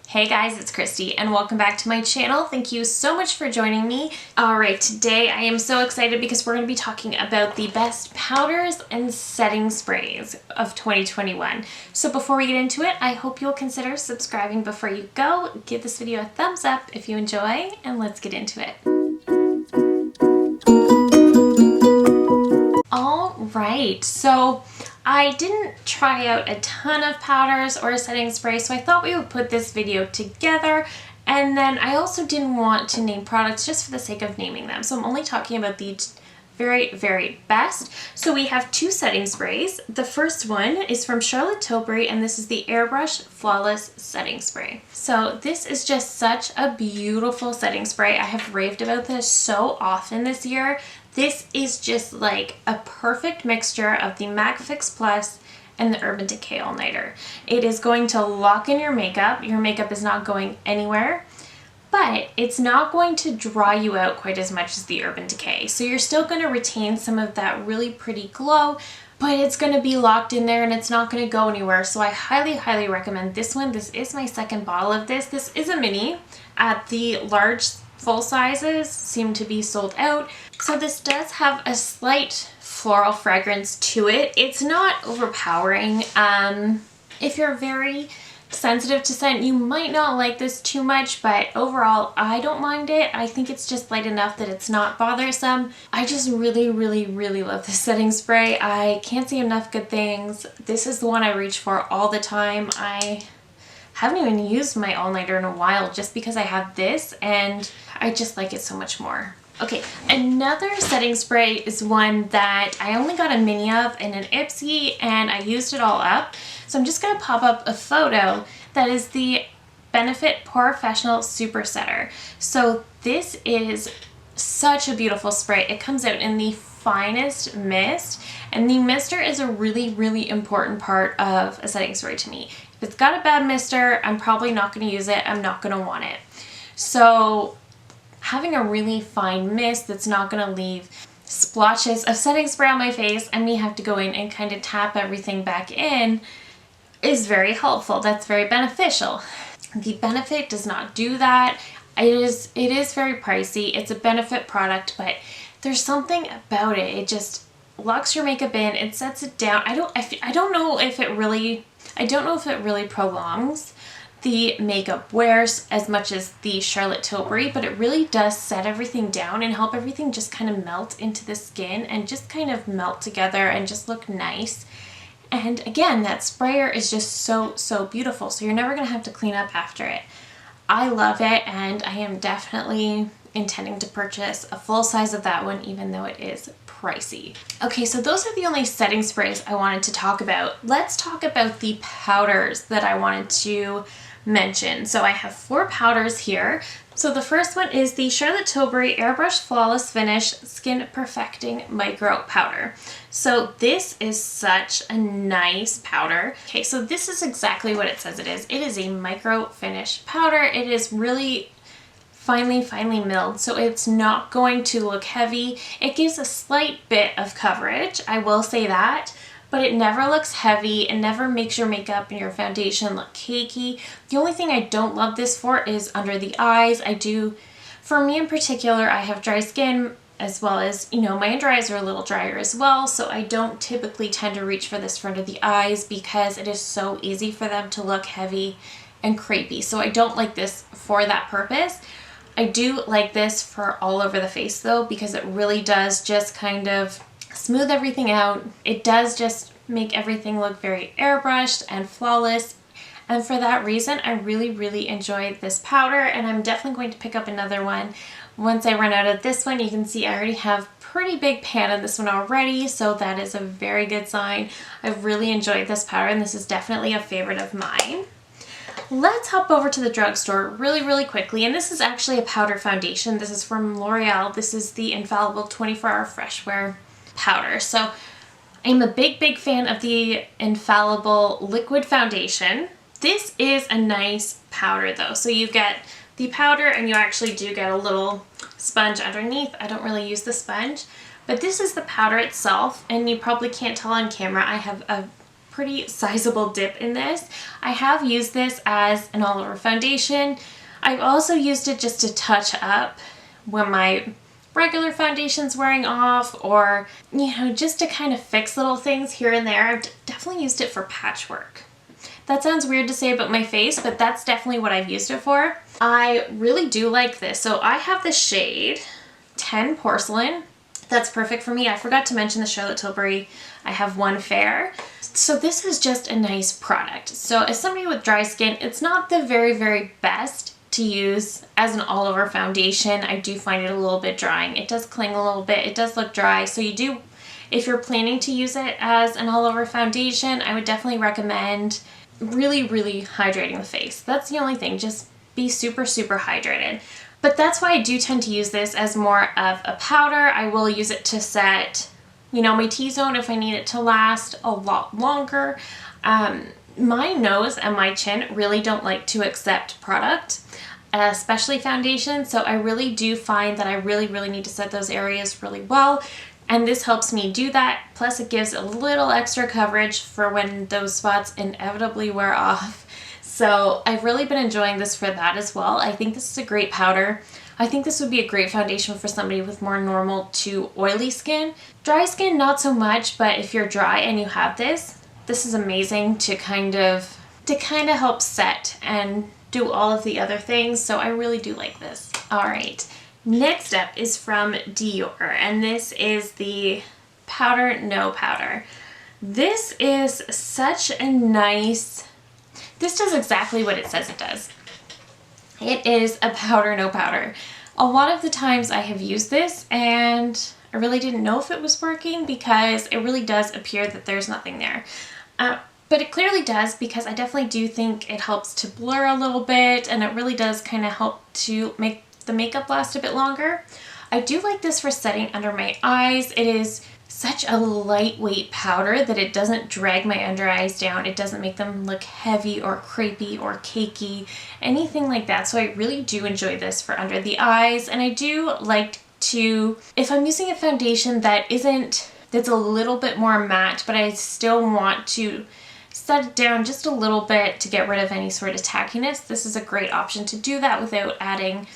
Hey guys, it's Christy and welcome back to my channel. Thank you so much for joining me. Alright, today I am so excited because we're going to be talking about the best powders and setting sprays of 2021. So before we get into it, I hope you'll consider subscribing before you go. Give this video a thumbs up if you enjoy, and let's get into it. Alright, so I didn't try out a ton of powders or a setting spray, so I thought we would put this video together. And then I also didn't want to name products just for the sake of naming them. So I'm only talking about the very best. So we have two setting sprays. The first one is from Charlotte Tilbury, and this is the Airbrush Flawless Setting Spray. So this is just such a beautiful setting spray. I have raved about this so often this year. This is just like a perfect mixture of the MAC Fix Plus and the Urban Decay All Nighter. It is going to lock in your makeup. Your makeup is not going anywhere, but it's not going to dry you out quite as much as the Urban Decay. So you're still going to retain some of that really pretty glow, but it's going to be locked in there and it's not going to go anywhere. So I highly recommend this one. This is my second bottle of this. This is a mini. At the large full sizes seem to be sold out. So this does have a slight floral fragrance to it. It's not overpowering. If you're very sensitive to scent, you might not like this too much, but overall I don't mind it. I think it's just light enough that it's not bothersome. I just really love this setting spray. I can't say enough good things. This is the one I reach for all the time. I haven't even used my all-nighter in a while just because I have this, and I just like it so much more. Okay, another setting spray is one that I only got a mini of in an Ipsy, and I used it all up. So I'm just going to pop up a photo. That is the Benefit Professional Super Setter. So this is such a beautiful spray. It comes out in the finest mist, and the mister is a really important part of a setting spray to me. If it's got a bad mister, I'm probably not going to use it. I'm not going to want it. So having a really fine mist that's not going to leave splotches of setting spray on my face and me have to go in and kind of tap everything back in is very helpful. That's very beneficial. The Benefit does not do that. It is very pricey. It's a Benefit product, but there's something about it. It just locks your makeup in. It sets it down. I don't know if it really prolongs the makeup wears as much as the Charlotte Tilbury, but it really does set everything down and help everything just kind of melt into the skin and just kind of melt together and just look nice. And again, that sprayer is just so beautiful, so you're never going to have to clean up after it. I love it, and I am definitely intending to purchase a full size of that one, even though it is pricey. Okay, so those are the only setting sprays I wanted to talk about. Let's talk about the powders that I wanted to mention. So I have 4 powders here. So the first one is the Charlotte Tilbury Airbrush Flawless Finish Skin Perfecting Micro Powder. So this is such a nice powder. Okay, so this is exactly what it says it is. It is a micro finish powder. It is really finely milled, so it's not going to look heavy. It gives a slight bit of coverage, I will say that, but it never looks heavy. It never makes your makeup and your foundation look cakey. The only thing I don't love this for is under the eyes. For me in particular, I have dry skin, as well as, you know, my under eyes are a little drier as well, so I don't typically tend to reach for this for under the eyes because it is so easy for them to look heavy and crepey. So I don't like this for that purpose. I do like this for all over the face though, because it really does just kind of smooth everything out. It does just make everything look very airbrushed and flawless. And for that reason, I really enjoyed this powder, and I'm definitely going to pick up another one once I run out of this one. You can see I already have pretty big pan on this one already, so that is a very good sign. I've really enjoyed this powder, and this is definitely a favorite of mine. Let's hop over to the drugstore really quickly, and this is actually a powder foundation. This is from L'Oreal. This is the Infallible 24-Hour Fresh Wear Powder. So I'm a big fan of the Infallible Liquid Foundation. This is a nice powder though. So you get the powder and you actually do get a little sponge underneath. I don't really use the sponge, but this is the powder itself, and you probably can't tell on camera. I have a pretty sizable dip in this. I have used this as an all-over foundation. I've also used it just to touch up when my regular foundation's wearing off, or, you know, just to kind of fix little things here and there. I've definitely used it for patchwork. That sounds weird to say about my face, but that's definitely what I've used it for. I really do like this. So I have the shade 10 Porcelain. That's perfect for me. I forgot to mention the Charlotte Tilbury. I have one Fair. So this is just a nice product. So as somebody with dry skin, it's not the very, very best to use as an all-over foundation. I do find it a little bit drying. It does cling a little bit. It does look dry. So you do, if you're planning to use it as an all-over foundation, I would definitely recommend really, really hydrating the face. That's the only thing. Just be super, super hydrated. But that's why I do tend to use this as more of a powder. I will use it to set, you know, my T-zone if I need it to last a lot longer. My nose and my chin really don't like to accept product, especially foundation. So I really do find that I really, really need to set those areas really well. And this helps me do that. Plus it gives a little extra coverage for when those spots inevitably wear off. So I've really been enjoying this for that as well. I think this is a great powder. I think this would be a great foundation for somebody with more normal to oily skin. Dry skin, not so much, but if you're dry and you have this, this is amazing to kind of help set and do all of the other things. So I really do like this. All right. Next up is from Dior, and this is the Powder No Powder. This is such a nice, this does exactly what it says it does. It is a powder no powder. A lot of the times I have used this and I really didn't know if it was working because it really does appear that there's nothing there. But it clearly does, because I definitely do think it helps to blur a little bit, and it really does kind of help to make the makeup last a bit longer. I do like this for setting under my eyes. It is such a lightweight powder that it doesn't drag my under eyes down. It doesn't make them look heavy or crepey or cakey, anything like that. So I really do enjoy this for under the eyes. And I do like to, if I'm using a foundation that's a little bit more matte, but I still want to set it down just a little bit to get rid of any sort of tackiness, this is a great option to do that without adding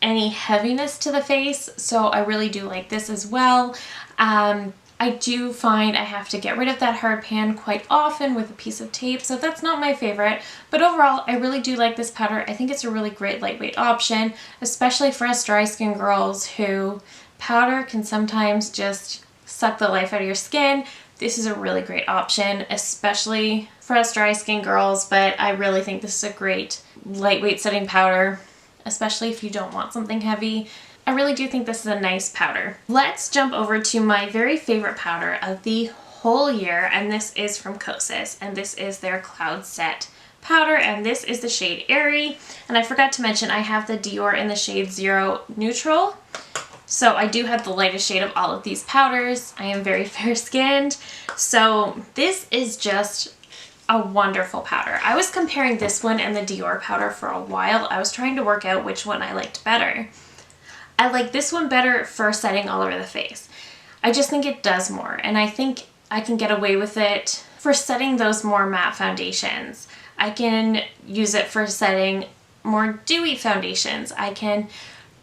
any heaviness to the face. So I really do like this as well. I do find I have to get rid of that hard pan quite often with a piece of tape, so that's not my favorite. But overall, I really do like this powder. I think it's a really great lightweight option, especially for us dry skin girls who powder can sometimes just suck the life out of your skin. This is a really great option, especially for us dry skin girls, but I really think this is a great lightweight setting powder, especially if you don't want something heavy. I really do think this is a nice powder. Let's jump over to my very favorite powder of the whole year, and this is from Kosas, and this is their Cloud Set powder, and this is the shade Airy. And I forgot to mention I have the Dior in the shade 0 Neutral. So I do have the lightest shade of all of these powders. I am very fair skinned. So this is just a wonderful powder. I was comparing this one and the Dior powder for a while. I was trying to work out which one I liked better. I like this one better for setting all over the face. I just think it does more, and I think I can get away with it for setting those more matte foundations. I can use it for setting more dewy foundations. I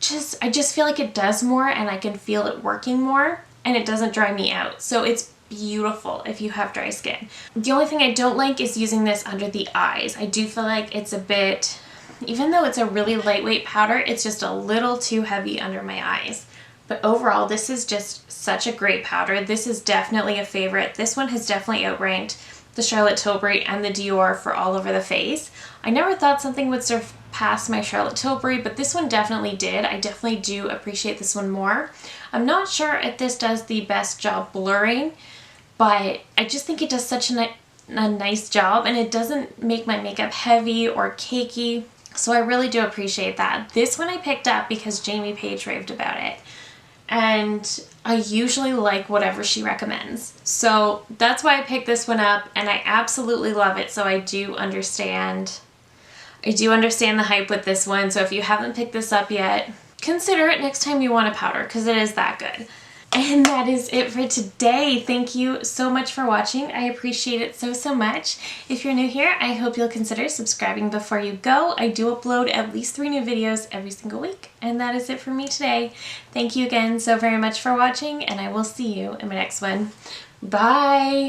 just feel like it does more, and I can feel it working more, and it doesn't dry me out. So it's beautiful if you have dry skin. The only thing I don't like is using this under the eyes. I do feel like it's a bit, even though it's a really lightweight powder, it's just a little too heavy under my eyes. But overall, this is just such a great powder. This is definitely a favorite. This one has definitely outranked the Charlotte Tilbury and the Dior for all over the face. I never thought something would surpass my Charlotte Tilbury, but this one definitely did. I definitely do appreciate this one more. I'm not sure if this does the best job blurring, but I just think it does such a nice job, and it doesn't make my makeup heavy or cakey. So I really do appreciate that. This one I picked up because Jamie Page raved about it, and I usually like whatever she recommends. So that's why I picked this one up, and I absolutely love it. So I do understand the hype with this one. So if you haven't picked this up yet, consider it next time you want a powder, because it is that good. And that is it for today. Thank you so much for watching. I appreciate it so much. If you're new here, I hope you'll consider subscribing before you go. I do upload at least 3 new videos every single week. And that is it for me today. Thank you again so very much for watching, and I will see you in my next one. Bye!